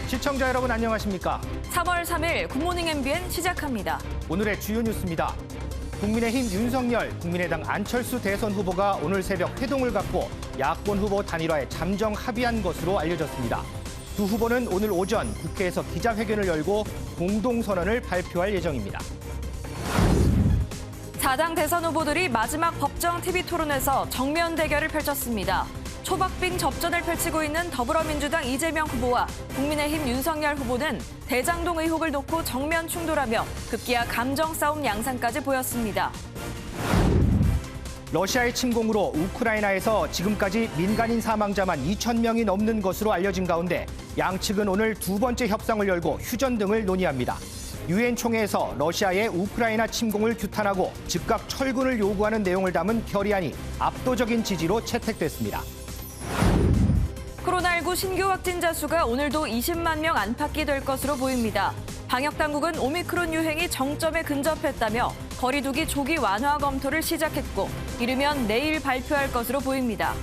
시청자 여러분 안녕하십니까? 3월 3일 굿모닝 MBN 시작합니다. 오늘의 주요 뉴스입니다. 국민의힘 윤석열, 국민의당 안철수 대선 후보가 오늘 새벽 회동을 갖고 야권 후보 단일화에 잠정 합의한 것으로 알려졌습니다. 두 후보는 오늘 오전 국회에서 기자회견을 열고 공동선언을 발표할 예정입니다. 4당 대선 후보들이 마지막 법정 TV 토론에서 정면 대결을 펼쳤습니다. 초박빙 접전을 펼치고 있는 더불어민주당 이재명 후보와 국민의힘 윤석열 후보는 대장동 의혹을 놓고 정면 충돌하며 급기야 감정 싸움 양상까지 보였습니다. 러시아의 침공으로 우크라이나에서 지금까지 민간인 사망자만 2,000명이 넘는 것으로 알려진 가운데 양측은 오늘 두 번째 협상을 열고 휴전 등을 논의합니다. 유엔 총회에서 러시아의 우크라이나 침공을 규탄하고 즉각 철군을 요구하는 내용을 담은 결의안이 압도적인 지지로 채택됐습니다. 코로나19 신규 확진자 수가 오늘도 20만 명 안팎이 될 것으로 보입니다. 방역당국은 오미크론 유행이 정점에 근접했다며 거리 두기 조기 완화 검토를 시작했고 이르면 내일 발표할 것으로 보입니다.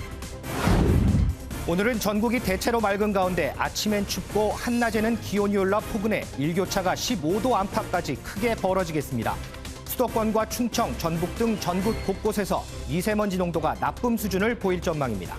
오늘은 전국이 대체로 맑은 가운데 아침엔 춥고 한낮에는 기온이 올라 포근해 일교차가 15도 안팎까지 크게 벌어지겠습니다. 수도권과 충청, 전북 등 전국 곳곳에서 미세먼지 농도가 나쁨 수준을 보일 전망입니다.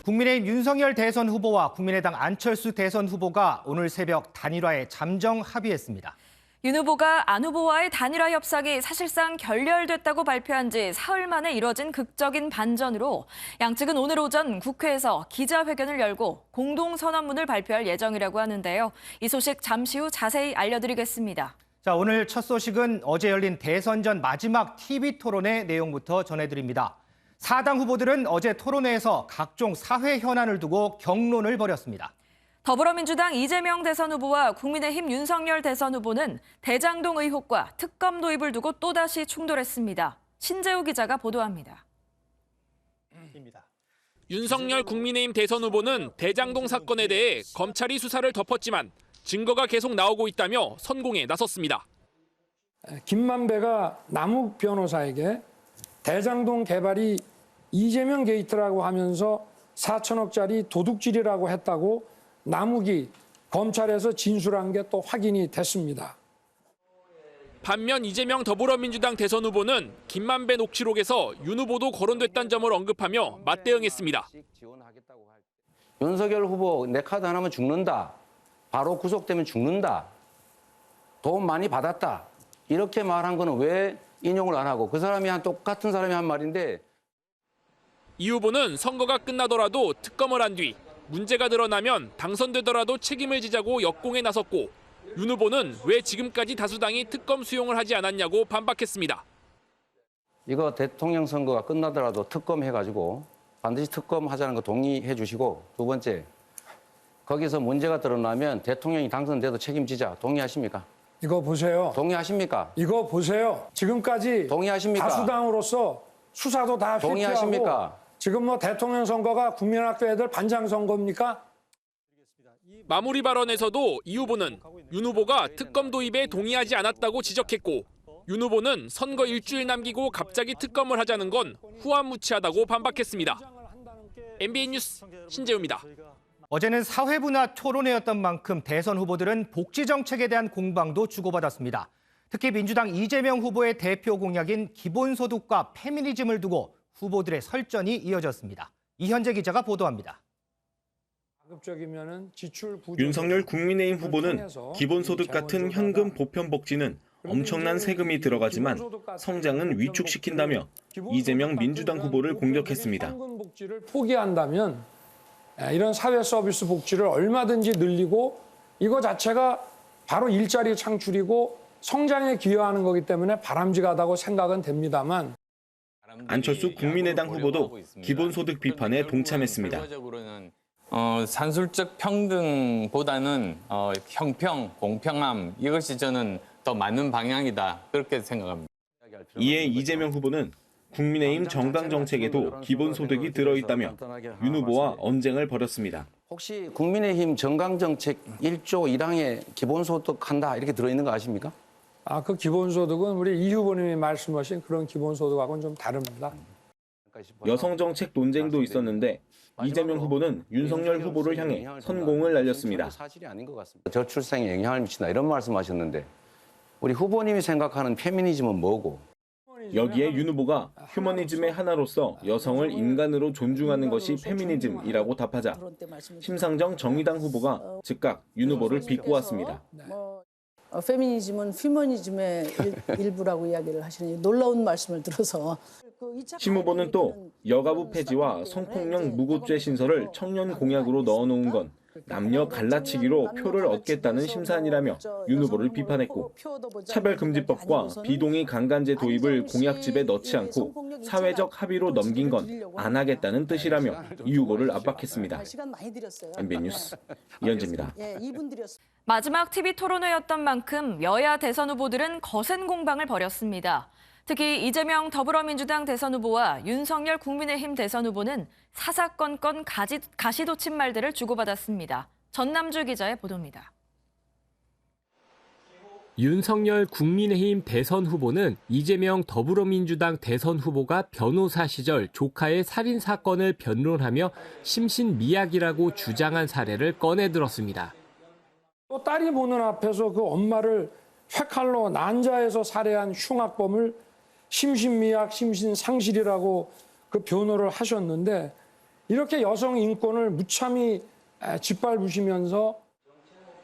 국민의힘 윤석열 대선 후보와 국민의당 안철수 대선 후보가 오늘 새벽 단일화에 잠정 합의했습니다. 윤 후보가 안 후보와의 단일화 협상이 사실상 결렬됐다고 발표한 지 사흘 만에 이뤄진 극적인 반전으로 양측은 오늘 오전 국회에서 기자회견을 열고 공동선언문을 발표할 예정이라고 하는데요. 이 소식 잠시 후 자세히 알려드리겠습니다. 자, 오늘 첫 소식은 어제 열린 대선 전 마지막 TV 토론의 내용부터 전해드립니다. 4당 후보들은 어제 토론회에서 각종 사회 현안을 두고 격론을 벌였습니다. 더불어민주당 이재명 대선 후보와 국민의힘 윤석열 대선 후보는 대장동 의혹과 특검 도입을 두고 또다시 충돌했습니다. 신재우 기자가 보도합니다. 윤석열 국민의힘 대선 후보는 대장동 사건에 대해 검찰이 수사를 덮었지만 증거가 계속 나오고 있다며 선공에 나섰습니다. 김만배가 남욱 변호사에게 대장동 개발이 이재명 게이트라고 하면서 4천억짜리 도둑질이라고 했다고 남욱이 검찰에서 진술한 게 또 확인이 됐습니다. 반면 이재명 더불어민주당 대선 후보는 김만배 녹취록에서 윤 후보도 거론됐다는 점을 언급하며 맞대응했습니다. 윤석열 후보 내 카드 하나면 죽는다. 바로 구속되면 죽는다. 돈 많이 받았다. 이렇게 말한 거는 왜 인용을 안 하고 그 사람이 똑같은 사람이 한 말인데. 이 후보는 선거가 끝나더라도 특검을 한 뒤 문제가 드러나면 당선되더라도 책임을 지자고 역공에 나섰고 윤 후보는 왜 지금까지 다수당이 특검 수용을 하지 않았냐고 반박했습니다. 이거 대통령 선거가 끝나더라도 특검 해가지고 반드시 특검하자는 거 동의해 주시고 두 번째 거기서 문제가 드러나면 대통령이 당선돼도 책임지자 동의하십니까? 이거 보세요. 동의하십니까? 이거 보세요. 지금까지 동의하십니까? 다수당으로서 수사도 다 회피하고 동의하십니까? 지금 뭐 대통령 선거가 국민학교 애들 반장 선거입니까? 마무리 발언에서도 이 후보는 윤 후보가 특검 도입에 동의하지 않았다고 지적했고 윤 후보는 선거 일주일 남기고 갑자기 특검을 하자는 건 후안무치하다고 반박했습니다. MBN 뉴스 신재우입니다. 어제는 사회부나 토론회였던 만큼 대선 후보들은 복지 정책에 대한 공방도 주고받았습니다. 특히 민주당 이재명 후보의 대표 공약인 기본소득과 페미니즘을 두고 후보들의 설전이 이어졌습니다. 이현재 기자가 보도합니다. 윤석열 국민의힘 후보는 기본소득 같은 현금 보편 복지는 엄청난 세금이 들어가지만 성장은 위축시킨다며 이재명 민주당 후보를 공격했습니다. 현금 복지를 포기한다면 이런 사회 서비스 복지를 얼마든지 늘리고 이거 자체가 바로 일자리 창출이고 성장에 기여하는 거기 때문에 바람직하다고 생각은 됩니다만 안철수 국민의당 후보도 기본소득 비판에 동참했습니다. 산술적 평등보다는 형평, 공평함 이것이 저는 더 맞는 방향이다 그렇게 생각합니다. 이에 이재명 후보는 국민의힘 정당 정책에도 기본소득이 들어있다며 윤 후보와 언쟁을 벌였습니다. 혹시 국민의힘 정강 정책 1조 1항에 기본소득 한다 이렇게 들어있는 거 아십니까? 그 기본소득은 우리 이 후보님이 말씀하신 그런 기본소득하고는 좀 다릅니다. 여성 정책 논쟁도 있었는데 이재명 후보는 윤석열 후보를 향해 선공을 날렸습니다. 사실이 아닌 것 같습니다. 저출생에 영향을 미친다 이런 말씀하셨는데 우리 후보님이 생각하는 페미니즘은 뭐고? 여기에 윤 후보가 휴머니즘의 하나로서 여성을 인간으로 존중하는 것이 페미니즘이라고 답하자 심상정 정의당 후보가 즉각 윤 후보를 비꼬았습니다. 페미니즘은 휴머니즘의 일부라고 이야기를 하시는 놀라운 말씀을 들어서 심 후보는 또 여가부 폐지와 성폭력 무고죄 신설을 청년 공약으로 넣어놓은 건 남녀 갈라치기로 표를 얻겠다는 심산이라며 윤 후보를 비판했고 차별금지법과 비동의 강간제 도입을 공약집에 넣지 않고 사회적 합의로 넘긴 건 안 하겠다는 뜻이라며 이 후보를 압박했습니다. MBN 뉴스 이현재입니다. 마지막 TV 토론회였던 만큼 여야 대선 후보들은 거센 공방을 벌였습니다. 특히 이재명 더불어민주당 대선 후보와 윤석열 국민의힘 대선 후보는 사사건건 가시돋친 말들을 주고받았습니다. 전남주 기자의 보도입니다. 윤석열 국민의힘 대선 후보는 이재명 더불어민주당 대선 후보가 변호사 시절 조카의 살인 사건을 변론하며 심신미약이라고 주장한 사례를 꺼내들었습니다. 또 딸이 보는 앞에서 그 엄마를 회칼로 난자해서 살해한 흉악범을 심신미약, 심신상실이라고 그 변호를 하셨는데 이렇게 여성 인권을 무참히 짓밟으시면서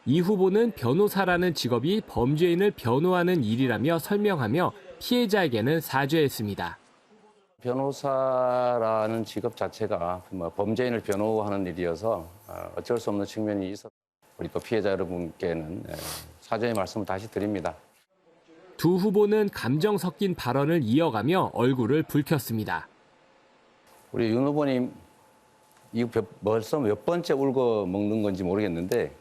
이 후보는 변호사라는 직업이 범죄인을 변호하는 일이라며 설명하며 피해자에게는 사죄했습니다. 변호사라는 직업 자체가 범죄인을 변호하는 일이어서 어쩔 수 없는 측면이 있었다. 우리 또 피해자 여러분께는 사죄의 말씀을 다시 드립니다. 두 후보는 감정 섞인 발언을 이어가며 얼굴을 붉혔습니다. 우리 윤 후보님 이거 벌써 몇 번째 울고 먹는 건지 모르겠는데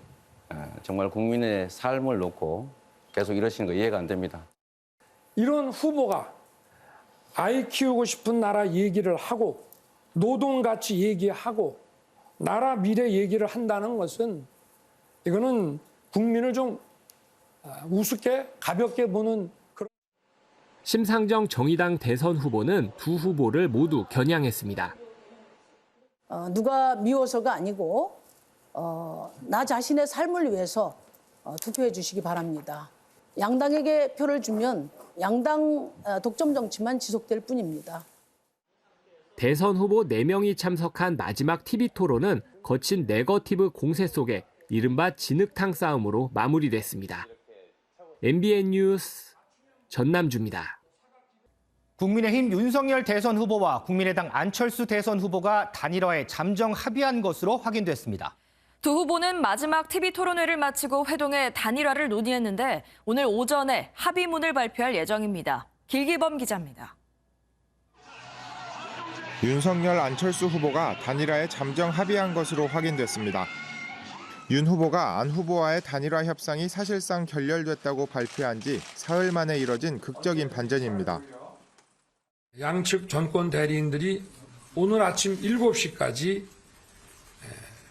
정말 국민의 삶을 놓고 계속 이러시는 거 이해가 안 됩니다. 이런 후보가 아이 키우고 싶은 나라 얘기를 하고 노동가치 얘기하고 나라 미래 얘기를 한다는 것은 이거는 국민을 좀 우습게 가볍게 보는 그런. 심상정 정의당 대선 후보는 두 후보를 모두 겨냥했습니다. 누가 미워서가 아니고 나 자신의 삶을 위해서 투표해 주시기 바랍니다. 양당에게 표를 주면 양당 독점 정치만 지속될 뿐입니다. 대선 후보 4명이 참석한 마지막 TV 토론은 거친 네거티브 공세 속에 이른바 진흙탕 싸움으로 마무리됐습니다. MBN 뉴스 전남주입니다. 국민의힘 윤석열 대선 후보와 국민의당 안철수 대선 후보가 단일화에 잠정 합의한 것으로 확인됐습니다. 두 후보는 마지막 TV 토론회를 마치고 회동해 단일화를 논의했는데 오늘 오전에 합의문을 발표할 예정입니다. 길기범 기자입니다. 윤석열, 안철수 후보가 단일화에 잠정 합의한 것으로 확인됐습니다. 윤 후보가 안 후보와의 단일화 협상이 사실상 결렬됐다고 발표한 지 사흘 만에 이뤄진 극적인 반전입니다. 양측 정권 대리인들이 오늘 아침 7시까지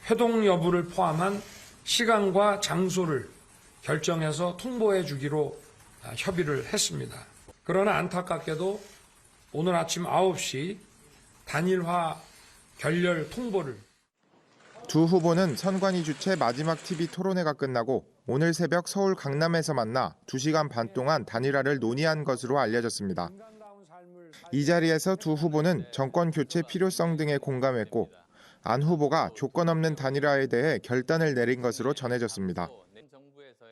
회동 여부를 포함한 시간과 장소를 결정해서 통보해 주기로 협의를 했습니다. 그러나 안타깝게도 오늘 아침 9시 단일화 결렬 통보를. 두 후보는 선관위 주최 마지막 TV 토론회가 끝나고 오늘 새벽 서울 강남에서 만나 2시간 반 동안 단일화를 논의한 것으로 알려졌습니다. 이 자리에서 두 후보는 정권 교체 필요성 등에 공감했고 안 후보가 조건 없는 단일화에 대해 결단을 내린 것으로 전해졌습니다.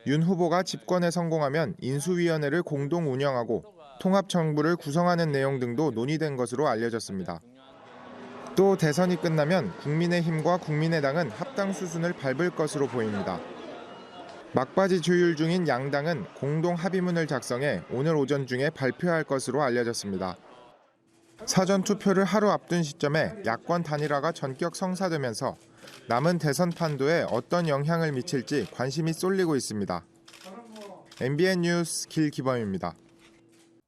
윤 후보가 집권에 성공하면 인수위원회를 공동 운영하고 통합정부를 구성하는 내용 등도 논의된 것으로 알려졌습니다. 또 대선이 끝나면 국민의힘과 국민의당은 합당 수순을 밟을 것으로 보입니다. 막바지 조율 중인 양당은 공동 합의문을 작성해 오늘 오전 중에 발표할 것으로 알려졌습니다. 사전 투표를 하루 앞둔 시점에 야권 단일화가 전격 성사되면서 남은 대선 판도에 어떤 영향을 미칠지 관심이 쏠리고 있습니다. MBN 뉴스 길기범입니다.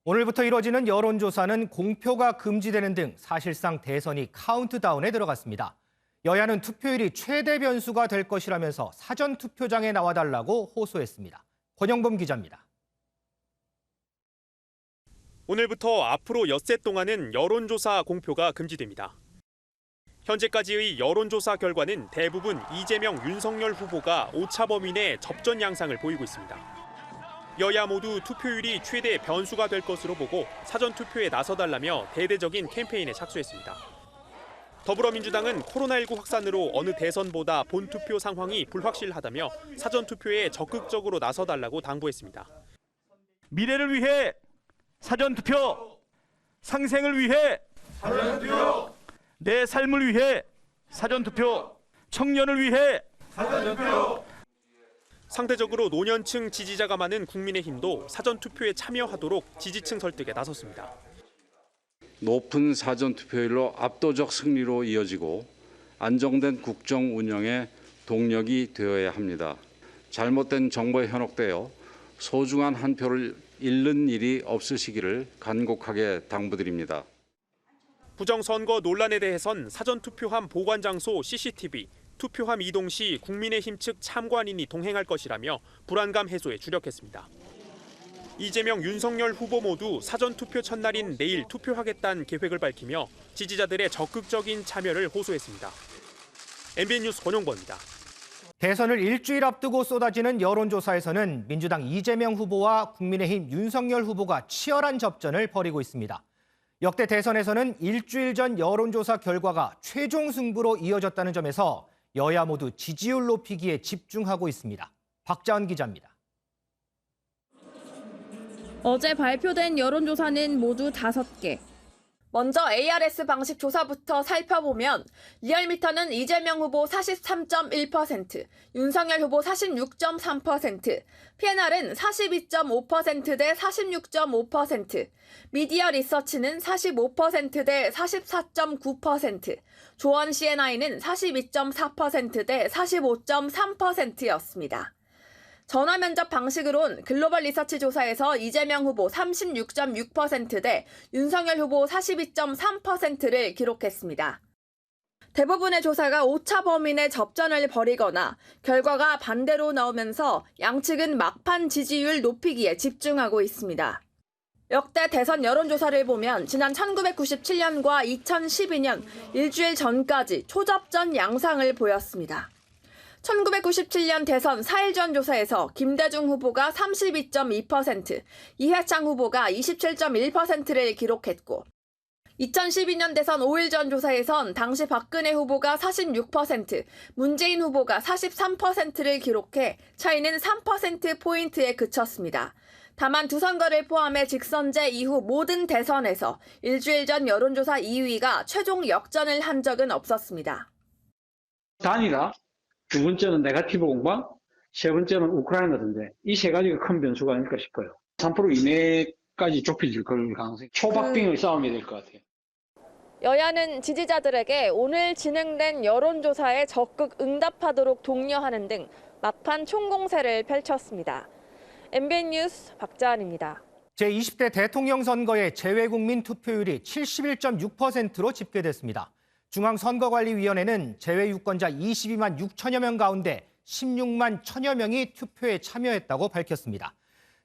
오늘부터 이뤄지는 여론조사는 공표가 금지되는 등 사실상 대선이 카운트다운에 들어갔습니다. 여야는 투표율이 최대 변수가 될 것이라면서 사전 투표장에 나와달라고 호소했습니다. 권영범 기자입니다. 오늘부터 앞으로 엿새 동안은 여론조사 공표가 금지됩니다. 현재까지의 여론조사 결과는 대부분 이재명, 윤석열 후보가 오차 범위 내 접전 양상을 보이고 있습니다. 여야 모두 투표율이 최대 변수가 될 것으로 보고 사전투표에 나서달라며 대대적인 캠페인에 착수했습니다. 더불어민주당은 코로나19 확산으로 어느 대선보다 본투표 상황이 불확실하다며 사전투표에 적극적으로 나서달라고 당부했습니다. 미래를 위해 사전투표, 상생을 위해 사전투표, 내 삶을 위해 사전투표, 청년을 위해 사전투표. 상대적으로 노년층 지지자가 많은 국민의힘도 사전투표에 참여하도록 지지층 설득에 나섰습니다. 높은 사전투표율로 압도적 승리로 이어지고 안정된 국정 운영의 동력이 되어야 합니다. 잘못된 정보에 현혹되어 소중한 한 표를 잃는 일이 없으시기를 간곡하게 당부드립니다. 부정선거 논란에 대해선 사전투표함 보관장소 CCTV, 투표함 이동 시 국민의힘 측 참관인이 동행할 것이라며 불안감 해소에 주력했습니다. 이재명, 윤석열 후보 모두 사전투표 첫날인 내일 투표하겠다는 계획을 밝히며 지지자들의 적극적인 참여를 호소했습니다. MBN 뉴스 권용범입니다. 대선을 일주일 앞두고 쏟아지는 여론조사에서는 민주당 이재명 후보와 국민의힘 윤석열 후보가 치열한 접전을 벌이고 있습니다. 역대 대선에서는 일주일 전 여론조사 결과가 최종 승부로 이어졌다는 점에서 여야 모두 지지율 높이기에 집중하고 있습니다. 박자은 기자입니다. 어제 발표된 여론조사는 모두 5개. 먼저 ARS 방식 조사부터 살펴보면 리얼미터는 이재명 후보 43.1%, 윤석열 후보 46.3%, PNR은 42.5% 대 46.5%, 미디어 리서치는 45% 대 44.9%, 조원 CNI는 42.4% 대 45.3%였습니다. 전화 면접 방식으론 글로벌 리서치 조사에서 이재명 후보 36.6% 대 윤석열 후보 42.3%를 기록했습니다. 대부분의 조사가 오차 범위 내 접전을 벌이거나 결과가 반대로 나오면서 양측은 막판 지지율 높이기에 집중하고 있습니다. 역대 대선 여론조사를 보면 지난 1997년과 2012년 일주일 전까지 초접전 양상을 보였습니다. 1997년 대선 4일 전 조사에서 김대중 후보가 32.2%, 이해창 후보가 27.1%를 기록했고 2012년 대선 5일 전 조사에선 당시 박근혜 후보가 46%, 문재인 후보가 43%를 기록해 차이는 3%포인트에 그쳤습니다. 다만 두 선거를 포함해 직선제 이후 모든 대선에서 일주일 전 여론조사 2위가 최종 역전을 한 적은 없었습니다. 단일화, 두 번째는 네거티브 공방, 세 번째는 우크라이나인데 이 세 가지가 큰 변수가 아닐까 싶어요. 3% 이내까지 좁혀질 가능성이 초박빙의 싸움이 될 것 같아요. 여야는 지지자들에게 오늘 진행된 여론조사에 적극 응답하도록 독려하는 등 막판 총공세를 펼쳤습니다. MBN 뉴스 박자은입니다. 제20대 대통령 선거의 재외국민 투표율이 71.6%로 집계됐습니다. 중앙선거관리위원회는 제외 유권자 22만 6천여 명 가운데 16만 1천여 명이 투표에 참여했다고 밝혔습니다.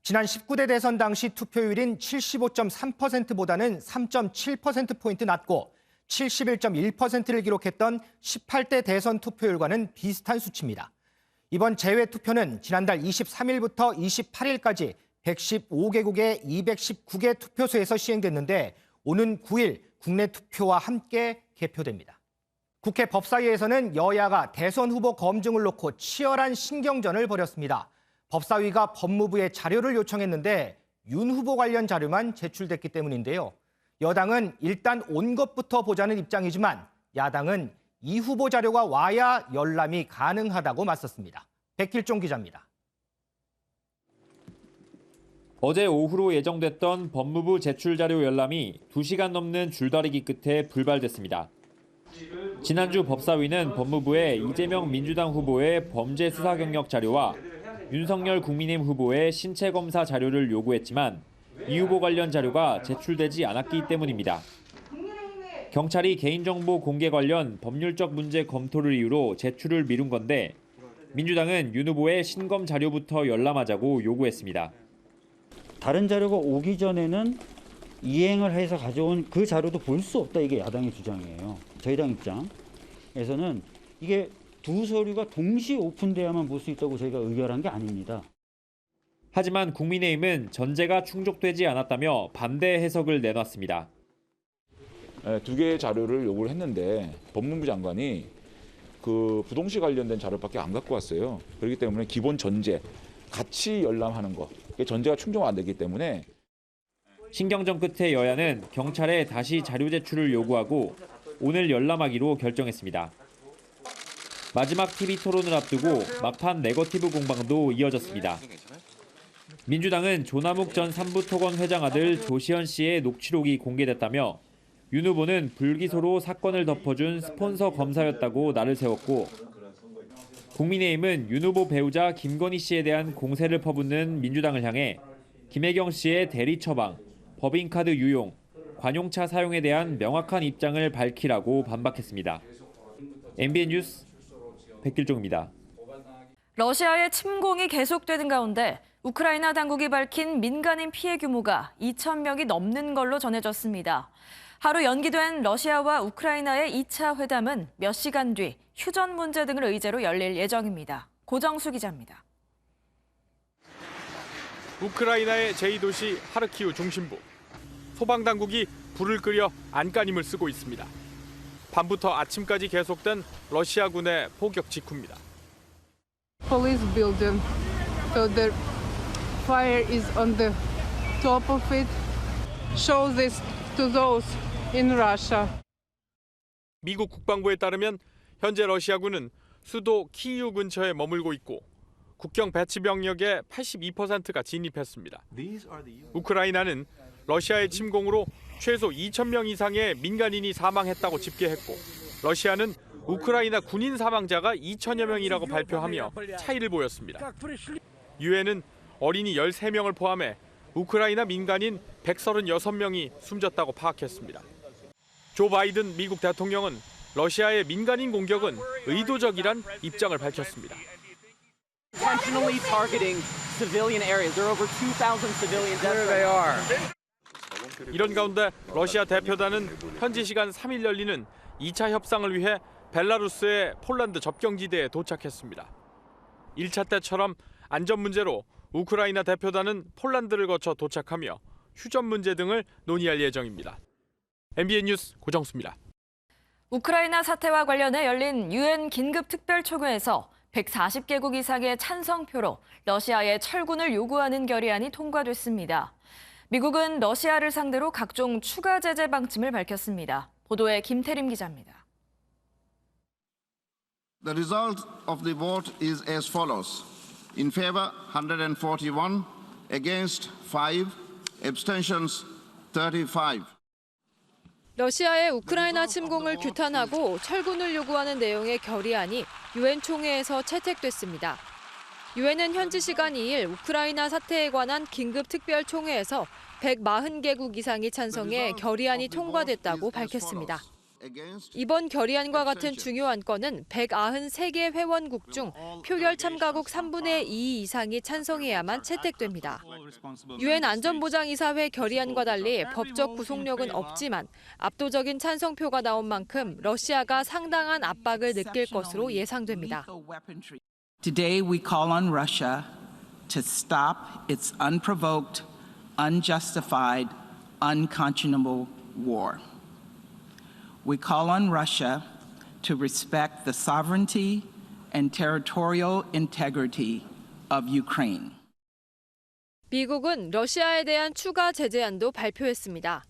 지난 19대 대선 당시 투표율인 75.3%보다는 3.7%포인트 낮고 71.1%를 기록했던 18대 대선 투표율과는 비슷한 수치입니다. 이번 제외 투표는 지난달 23일부터 28일까지 115개국의 219개 투표소에서 시행됐는데 오는 9일 국내 투표와 함께 개표됩니다. 국회 법사위에서는 여야가 대선 후보 검증을 놓고 치열한 신경전을 벌였습니다. 법사위가 법무부에 자료를 요청했는데 윤 후보 관련 자료만 제출됐기 때문인데요. 여당은 일단 온 것부터 보자는 입장이지만 야당은 이 후보 자료가 와야 열람이 가능하다고 맞섰습니다. 백길종 기자입니다. 어제 오후로 예정됐던 법무부 제출 자료 열람이 2시간 넘는 줄다리기 끝에 불발됐습니다. 지난주 법사위는 법무부에 이재명 민주당 후보의 범죄 수사 경력 자료와 윤석열 국민의힘 후보의 신체 검사 자료를 요구했지만 이 후보 관련 자료가 제출되지 않았기 때문입니다. 경찰이 개인정보 공개 관련 법률적 문제 검토를 이유로 제출을 미룬 건데 민주당은 윤 후보의 신검 자료부터 열람하자고 요구했습니다. 다른 자료가 오기 전에는 이행을 해서 가져온 그 자료도 볼 수 없다. 이게 야당의 주장이에요. 저희 당 입장에서는 이게 두 서류가 동시에 오픈돼야만 볼 수 있다고 저희가 의결한 게 아닙니다. 하지만 국민의힘은 전제가 충족되지 않았다며 반대 해석을 내놨습니다. 두 개의 자료를 요구를 했는데 법무부 장관이 그 부동시 관련된 자료밖에 안 갖고 왔어요. 그렇기 때문에 기본 전제, 같이 열람하는 것, 전제가 충족 안 되기 때문에 신경전 끝에 여야는 경찰에 다시 자료 제출을 요구하고 오늘 열람하기로 결정했습니다. 마지막 TV 토론을 앞두고 막판 네거티브 공방도 이어졌습니다. 민주당은 조남욱 전 삼부토건 회장 아들 조시현 씨의 녹취록이 공개됐다며 윤 후보는 불기소로 사건을 덮어준 스폰서 검사였다고 날을 세웠고 국민의힘은 윤 후보 배우자 김건희 씨에 대한 공세를 퍼붓는 민주당을 향해 김혜경 씨의 대리 처방, 법인카드 유용, 관용차 사용에 대한 명확한 입장을 밝히라고 반박했습니다. MBN 뉴스 백길종입니다. 러시아의 침공이 계속되는 가운데 우크라이나 당국이 밝힌 민간인 피해 규모가 2,000명이 넘는 걸로 전해졌습니다. 하루 연기된 러시아와 우크라이나의 2차 회담은 몇 시간 뒤 휴전 문제 등을 의제로 열릴 예정입니다. 고정수 기자입니다. 우크라이나의 제2도시 하르키우 중심부. 소방당국이 불을 끄려 안간힘을 쓰고 있습니다. 밤부터 아침까지 계속된 러시아군의 포격 직후입니다. Police building. So the fire is on the top of it. Show this to those in Russia. 미국 국방부에 따르면 현재 러시아군은 수도 키이우 근처에 머물고 있고 국경 배치 병력의 82%가 진입했습니다. 우크라이나는 러시아의 침공으로 최소 2,000명 이상의 민간인이 사망했다고 집계했고 러시아는 우크라이나 군인 사망자가 2천여 명이라고 발표하며 차이를 보였습니다. 유엔은 어린이 13명을 포함해 우크라이나 민간인 136명이 숨졌다고 파악했습니다. 조 바이든 미국 대통령은 러시아의 민간인 공격은 의도적이란 입장을 밝혔습니다. Intentionally targeting civilian areas. There are over 2,000 civilian deaths. There they are. 이런 가운데 러시아 대표단은 현지 시간 3일 열리는 2차 협상을 위해 벨라루스의 폴란드 접경지대에 도착했습니다. 1차 때처럼 안전 문제로 우크라이나 대표단은 폴란드를 거쳐 도착하며 휴전 문제 등을 논의할 예정입니다. MBN 뉴스 고정수입니다. 우크라이나 사태와 관련해 열린 유엔 긴급 특별총회에서 140개국 이상의 찬성표로 러시아의 철군을 요구하는 결의안이 통과됐습니다. 미국은 러시아를 상대로 각종 추가 제재 방침을 밝혔습니다. 보도에 김태림 기자입니다. The result of the vote is as follows. In favor 141, against 5, abstentions 35. 러시아의 우크라이나 침공을 규탄하고 철군을 요구하는 내용의 결의안이 유엔 총회에서 채택됐습니다. 유엔은 현지 시간 2일 우크라이나 사태에 관한 긴급 특별 총회에서 140개국 이상이 찬성해 결의안이 통과됐다고 밝혔습니다. 이번 결의안과 같은 중요한 건은 193개 회원국 중 표결 참가국 3분의 2 이상이 찬성해야만 채택됩니다. 유엔 안전보장이사회 결의안과 달리 법적 구속력은 없지만 압도적인 찬성표가 나온 만큼 러시아가 상당한 압박을 느낄 것으로 예상됩니다. Today we call on Russia to stop its unprovoked, unjustified, unconscionable war. We call on Russia to respect the sovereignty and territorial integrity of Ukraine. 미국은 러시아에 대한 추가 제재안도 발표했습니다.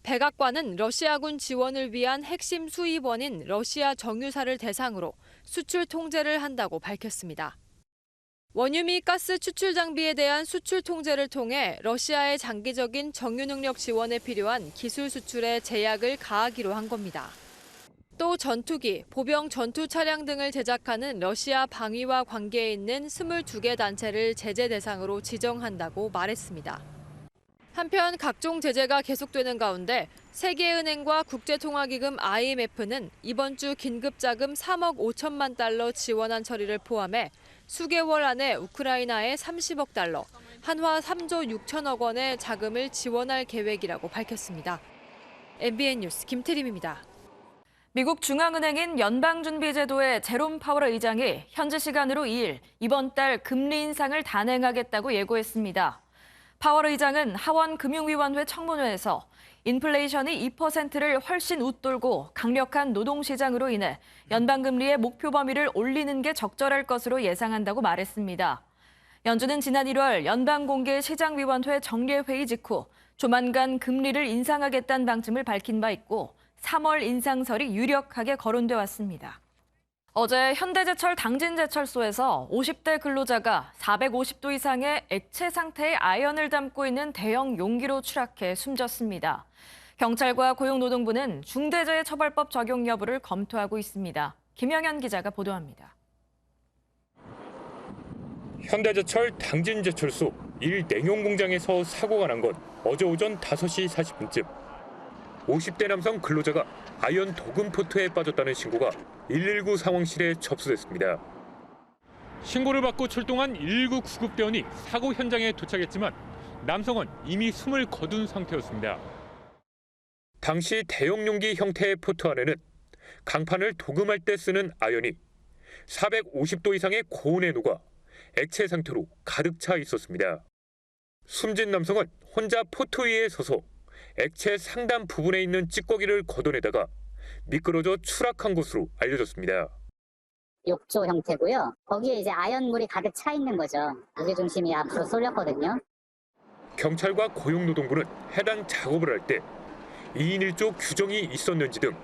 백악관은 러시아군 지원을 위한 핵심 수입원인 러시아 정유사를 대상으로 수출 통제를 한다고 밝혔습니다. 원유 및 가스 추출 장비에 대한 수출 통제를 통해 러시아의 장기적인 정유 능력 지원에 필요한 기술 수출에 제약을 가하기로 한 겁니다. 또 전투기, 보병 전투 차량 등을 제작하는 러시아 방위와 관계에 있는 22개 단체를 제재 대상으로 지정한다고 말했습니다. 한편 각종 제재가 계속되는 가운데 세계은행과 국제통화기금 IMF는 이번 주 긴급자금 3억 5천만 달러 지원안 처리를 포함해 수개월 안에 우크라이나에 30억 달러, 한화 3조 6천억 원의 자금을 지원할 계획이라고 밝혔습니다. MBN 뉴스 김태림입니다. 미국 중앙은행인 연방준비제도의 제롬 파월 의장이 현지 시간으로 2일 이번 달 금리 인상을 단행하겠다고 예고했습니다. 파월 의장은 하원 금융위원회 청문회에서 인플레이션이 2%를 훨씬 웃돌고 강력한 노동시장으로 인해 연방금리의 목표 범위를 올리는 게 적절할 것으로 예상한다고 말했습니다. 연준은 지난 1월 연방공개시장위원회 정례회의 직후 조만간 금리를 인상하겠다는 방침을 밝힌 바 있고 3월 인상설이 유력하게 거론돼 왔습니다. 어제 현대제철 당진제철소에서 50대 근로자가 450도 이상의 액체 상태의 아연을 담고 있는 대형 용기로 추락해 숨졌습니다. 경찰과 고용노동부는 중대재해처벌법 적용 여부를 검토하고 있습니다. 김영현 기자가 보도합니다. 현대제철 당진제철소 1냉용 공장에서 사고가 난 건 어제 오전 5시 40분쯤. 50대 남성 근로자가 아연 도금 포트에 빠졌다는 신고가 119 상황실에 접수됐습니다. 신고를 받고 출동한 119 구급대원이 사고 현장에 도착했지만 남성은 이미 숨을 거둔 상태였습니다. 당시 대형 용기 형태의 포트 안에는 강판을 도금할 때 쓰는 아연이 450도 이상의 고온에 녹아 액체 상태로 가득 차 있었습니다. 숨진 남성은 혼자 포트 위에 서서 액체 상단 부분에 있는 찌꺼기를 걷어내다가 미끄러져 추락한 것으로 알려졌습니다. 욕조 형태고요. 거기에 이제 아연물이 가득 차 있는 거죠. 무게중심이 앞으로 쏠렸거든요. 경찰과 고용노동부는 해당 작업을 할 때 2인 1조 규정이 있었는지 등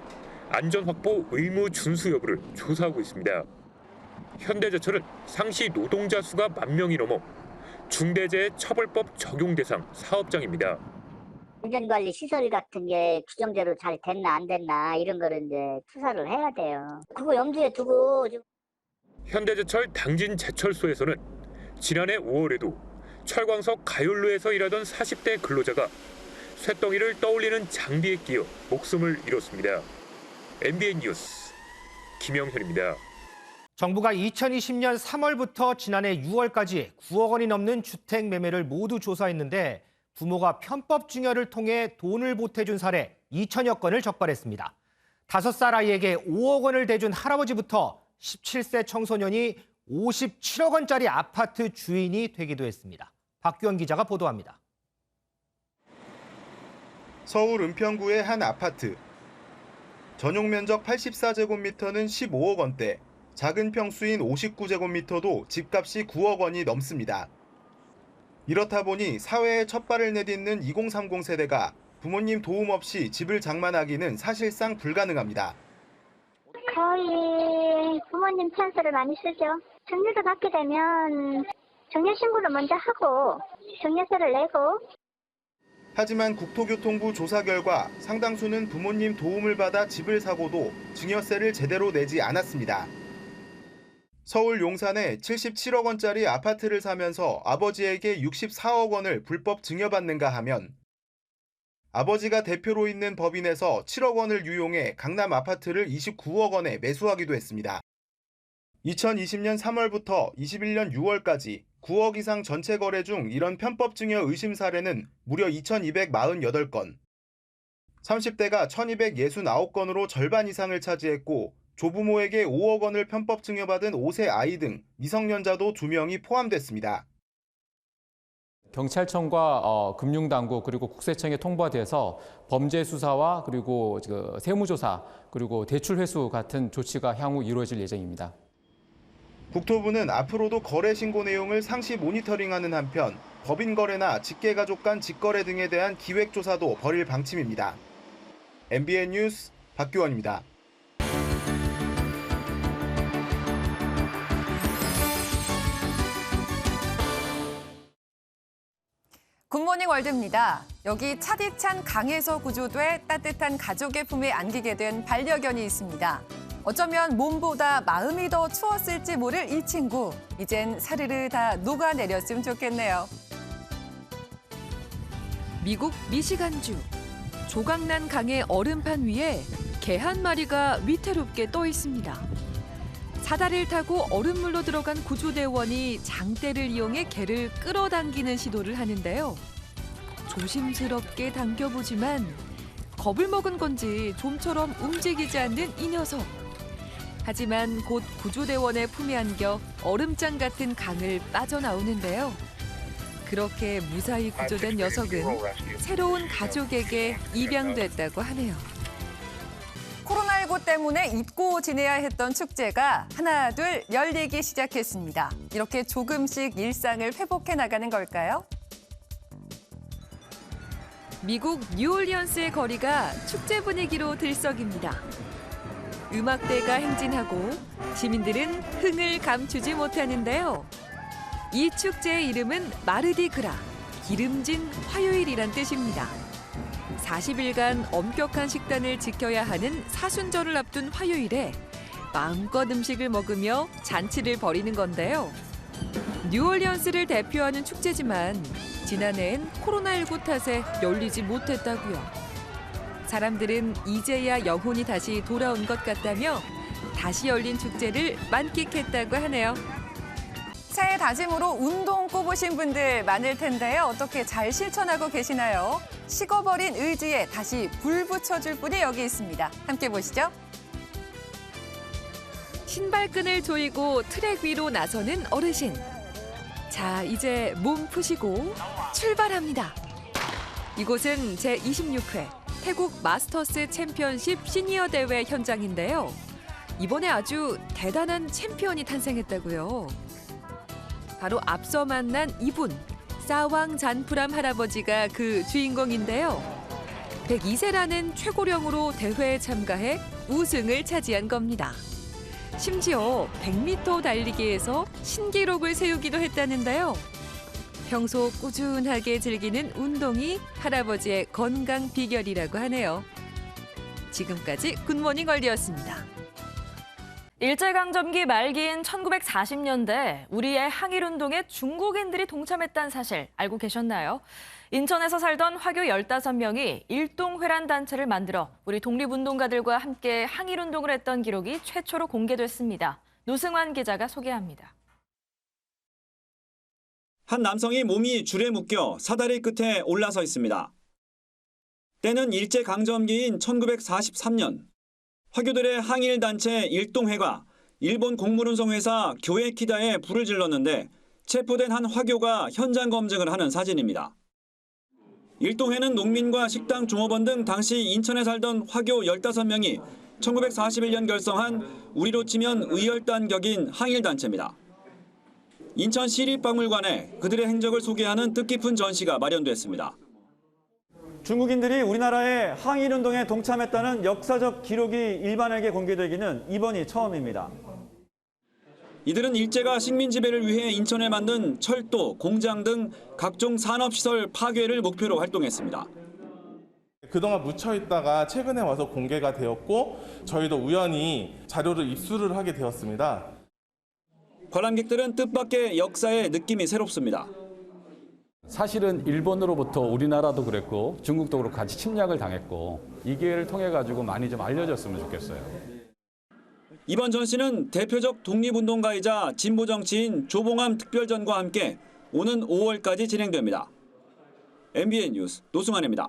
안전 확보 의무 준수 여부를 조사하고 있습니다. 현대제철은 상시 노동자 수가 10,000명이 넘어 중대재해처벌법 적용 대상 사업장입니다. 안전관리 시설 같은 게 규정대로 잘 됐나 안 됐나 이런 거를 이제 수사를 해야 돼요. 그거 염두에 두고 좀. 현대제철 당진제철소에서는 지난해 5월에도 철광석 가열로에서 일하던 40대 근로자가 쇳덩이를 떠올리는 장비에 끼어 목숨을 잃었습니다. MBN 뉴스 김영현입니다. 정부가 2020년 3월부터 지난해 6월까지 9억 원이 넘는 주택 매매를 모두 조사했는데 부모가 편법 증여를 통해 돈을 보태준 사례 2천여 건을 적발했습니다. 5살 아이에게 5억 원을 대준 할아버지부터 17세 청소년이 57억 원짜리 아파트 주인이 되기도 했습니다. 박규원 기자가 보도합니다. 서울 은평구의 한 아파트. 전용 면적 84제곱미터는 15억 원대, 작은 평수인 59제곱미터도 집값이 9억 원이 넘습니다. 이렇다 보니 사회에 첫 발을 내딛는 2030 세대가 부모님 도움 없이 집을 장만하기는 사실상 불가능합니다. 거의 부모님 찬스를 많이 쓰죠. 증여를 받게 되면 증여 신고를 먼저 하고 증여세를 내고. 하지만 국토교통부 조사 결과 상당수는 부모님 도움을 받아 집을 사고도 증여세를 제대로 내지 않았습니다. 서울 용산에 77억 원짜리 아파트를 사면서 아버지에게 64억 원을 불법 증여받는가 하면 아버지가 대표로 있는 법인에서 7억 원을 유용해 강남 아파트를 29억 원에 매수하기도 했습니다. 2020년 3월부터 21년 6월까지 9억 이상 전체 거래 중 이런 편법 증여 의심 사례는 무려 2,248건, 30대가 1,269건으로 절반 이상을 차지했고 조부모에게 5억 원을 편법 증여받은 5세 아이 등 미성년자도 2명이 포함됐습니다. 경찰청과 금융당국 그리고 국세청에 통보가 돼서 범죄 수사와 그리고 세무조사 그리고 대출 회수 같은 조치가 향후 이루어질 예정입니다. 국토부는 앞으로도 거래 신고 내용을 상시 모니터링하는 한편 법인 거래나 직계가족 간 직거래 등에 대한 기획조사도 벌일 방침입니다. MBN 뉴스 박규원입니다. 굿모닝 월드입니다. 여기 차디찬 강에서 구조돼 따뜻한 가족의 품에 안기게 된 반려견이 있습니다. 어쩌면 몸보다 마음이 더 추웠을지 모를 이 친구. 이젠 사르르 다 녹아내렸으면 좋겠네요. 미국 미시간주. 조각난 강의 얼음판 위에 개 한 마리가 위태롭게 떠 있습니다. 사다리를 타고 얼음물로 들어간 구조대원이 장대를 이용해 개를 끌어당기는 시도를 하는데요. 조심스럽게 당겨보지만 겁을 먹은 건지 좀처럼 움직이지 않는 이 녀석. 하지만 곧 구조대원의 품에 안겨 얼음장 같은 강을 빠져나오는데요. 그렇게 무사히 구조된 녀석은 새로운 가족에게 입양됐다고 하네요. 코로나19 때문에 잊고 지내야 했던 축제가 하나 둘 열리기 시작했습니다. 이렇게 조금씩 일상을 회복해 나가는 걸까요? 미국 뉴올리언스의 거리가 축제 분위기로 들썩입니다. 음악대가 행진하고 시민들은 흥을 감추지 못하는데요. 이 축제의 이름은 마르디그라, 기름진 화요일이란 뜻입니다. 40일간 엄격한 식단을 지켜야 하는 사순절을 앞둔 화요일에 마음껏 음식을 먹으며 잔치를 벌이는 건데요. 뉴올리언스를 대표하는 축제지만 지난해엔 코로나19 탓에 열리지 못했다고요. 사람들은 이제야 영혼이 다시 돌아온 것 같다며 다시 열린 축제를 만끽했다고 하네요. 새해 다짐으로 운동 꼽으신 분들 많을 텐데요. 어떻게 잘 실천하고 계시나요? 식어버린 의지에 다시 불 붙여줄 분이 여기 있습니다. 함께 보시죠. 신발끈을 조이고 트랙 위로 나서는 어르신. 자, 이제 몸 푸시고 출발합니다. 이곳은 제26회 태국 마스터스 챔피언십 시니어 대회 현장인데요. 이번에 아주 대단한 챔피언이 탄생했다고요. 바로 앞서 만난 이분, 사왕 잔프람 할아버지가 그 주인공인데요. 102세라는 최고령으로 대회에 참가해 우승을 차지한 겁니다. 심지어 100m 달리기에서 신기록을 세우기도 했다는데요. 평소 꾸준하게 즐기는 운동이 할아버지의 건강 비결이라고 하네요. 지금까지 굿모닝 걸리였습니다. 일제강점기 말기인 1940년대 우리의 항일운동에 중국인들이 동참했다는 사실 알고 계셨나요? 인천에서 살던 화교 15명이 일동회란 단체를 만들어 우리 독립운동가들과 함께 항일운동을 했던 기록이 최초로 공개됐습니다. 노승환 기자가 소개합니다. 한 남성이 몸이 줄에 묶여 사다리 끝에 올라서 있습니다. 때는 일제강점기인 1943년. 화교들의 항일단체 일동회가 일본 공물운송회사 교에키다에 불을 질렀는데 체포된 한 화교가 현장 검증을 하는 사진입니다. 일동회는 농민과 식당 종업원 등 당시 인천에 살던 화교 15명이 1941년 결성한 우리로 치면 의열단 격인 항일단체입니다. 인천 시립박물관에 그들의 행적을 소개하는 뜻깊은 전시가 마련됐습니다. 중국인들이 우리나라의 항일운동에 동참했다는 역사적 기록이 일반에게 공개되기는 이번이 처음입니다. 이들은 일제가 식민 지배를 위해 인천에 만든 철도, 공장 등 각종 산업시설 파괴를 목표로 활동했습니다. 그동안 묻혀있다가 최근에 와서 공개가 되었고 저희도 우연히 자료를 입수를 하게 되었습니다. 관람객들은 뜻밖의 역사의 느낌이 새롭습니다. 사실은 일본으로부터 우리나라도 그랬고 중국도 그렇고 같이 침략을 당했고 이 기회를 통해 가지고 많이 좀 알려졌으면 좋겠어요. 이번 전시는 대표적 독립운동가이자 진보정치인 조봉암 특별전과 함께 오는 5월까지 진행됩니다. MBN 뉴스 노승환입니다.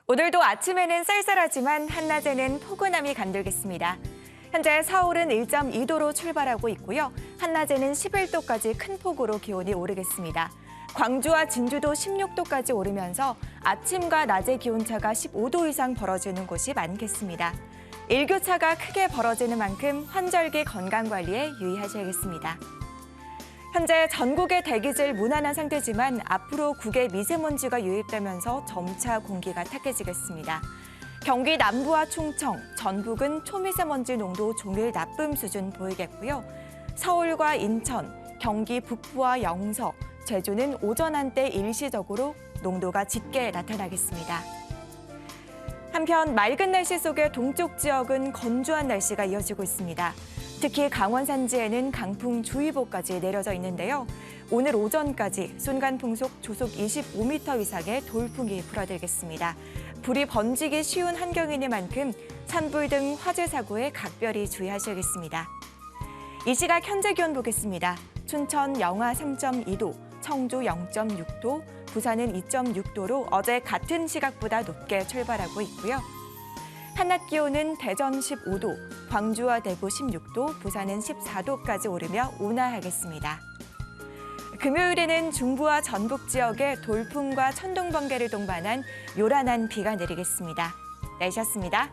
오늘도 아침에는 쌀쌀하지만 한낮에는 포근함이 감돌겠습니다. 현재 서울은 1.2도로 출발하고 있고요. 한낮에는 11도까지 큰 폭으로 기온이 오르겠습니다. 광주와 진주도 16도까지 오르면서 아침과 낮의 기온차가 15도 이상 벌어지는 곳이 많겠습니다. 일교차가 크게 벌어지는 만큼 환절기 건강관리에 유의하셔야겠습니다. 현재 전국의 대기질 무난한 상태지만 앞으로 국외 미세먼지가 유입되면서 점차 공기가 탁해지겠습니다. 경기 남부와 충청, 전북은 초미세먼지 농도 종일 나쁨 수준 보이겠고요. 서울과 인천, 경기 북부와 영서, 제주는 오전 한때 일시적으로 농도가 짙게 나타나겠습니다. 한편 맑은 날씨 속에 동쪽 지역은 건조한 날씨가 이어지고 있습니다. 특히 강원 산지에는 강풍주의보까지 내려져 있는데요. 오늘 오전까지 순간풍속 초속 25m 이상의 돌풍이 불어들겠습니다. 불이 번지기 쉬운 환경이니만큼 산불 등 화재 사고에 각별히 주의하셔야겠습니다. 이 시각 현재 기온 보겠습니다. 춘천 영하 3.2도, 청주 0.6도, 부산은 2.6도로 어제 같은 시각보다 높게 출발하고 있고요. 한낮 기온은 대전 15도, 광주와 대구 16도, 부산은 14도까지 오르며 온화하겠습니다. 금요일에는 중부와 전북 지역에 돌풍과 천둥 번개를 동반한 요란한 비가 내리겠습니다. 날씨였습니다.